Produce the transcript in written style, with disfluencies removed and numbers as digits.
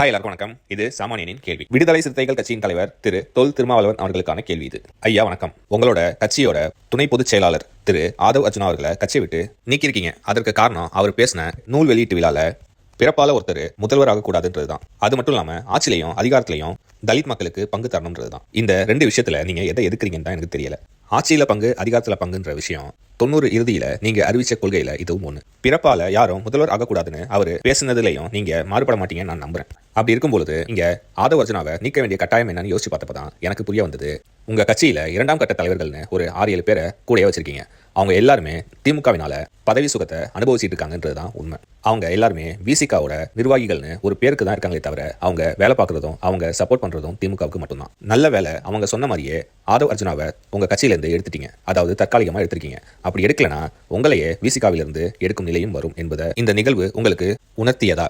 Hi, எல்லாருக்கும் வணக்கம். இது சாமானியனின் கேள்வி. விடுதலை சிறுத்தைகள் கட்சியின் தலைவர் திரு தொல் திருமாவளவன் அவர்களுக்கான கேள்வி இது. ஐயா வணக்கம். உங்களோட கட்சியோட துணை பொதுச் செயலாளர் திரு ஆதவ் அர்ஜுனா அவர்களை கட்சியை விட்டு நீக்கிருக்கீங்க. அதற்கு காரணம் அவர் பேசின நூல் வெளியீட்டு விழால பிறப்பால ஒருத்தர் முதல்வர் ஆகக்கூடாதுன்றதுதான். அது மட்டும் இல்லாம ஆட்சியிலையும் அதிகாரத்திலையும் தலித் மக்களுக்கு பங்கு தரணும்ன்றதுதான். இந்த ரெண்டு விஷயத்துல நீங்க எதை எதுக்குறீங்கன்னு தான் எனக்கு தெரியல. ஆட்சியில பங்கு, அதிகாரத்துல பங்குன்ற விஷயம் 90 இறுதியில நீங்க அறிவிச்ச கொள்கையில இதுவும் ஒண்ணு. பிறப்பால யாரும் முதல்வர் ஆகக்கூடாதுன்னு அவரு பேசுனதுலயும் நீங்க மாறுபட மாட்டீங்கன்னு நான் நம்புறேன். அப்படி இருக்கும்போது இங்க ஆதவ் அர்ஜுனாவை நீக்க வேண்டிய கட்டாயம் என்னன்னு யோசிச்சு பார்த்தப்பதான் எனக்கு புரிய வந்தது. உங்க கட்சியில 2ஆம் கட்ட தலைவர்கள்னு ஒரு 6-7 பேரை கூடயே வச்சிருக்கீங்க. அவங்க எல்லாருமே திமுகவினால பதவி சுகத்தை அனுபவிச்சுட்டு இருக்காங்கன்றதுதான் உண்மை. அவங்க எல்லாருமே விசிகாவோட நிர்வாகிகள்னு ஒரு பேருக்கு தான் இருக்காங்களே தவிர அவங்க வேலை பார்க்கறதும் அவங்க சப்போர்ட் பண்றதும் திமுகவுக்கு மட்டும்தான். நல்ல வேலை, அவங்க சொன்ன மாதிரியே ஆதவ் அர்ஜுனாவை உங்க கட்சியில இருந்து எடுத்துட்டீங்க. அதாவது தற்காலிகமா எடுத்திருக்கீங்க. அப்படி எடுக்கலனா உங்களையே விசிகாவிலிருந்து எடுக்கும் நிலையும் வரும் என்பதை இந்த நிகழ்வு உங்களுக்கு உணர்த்தியதா?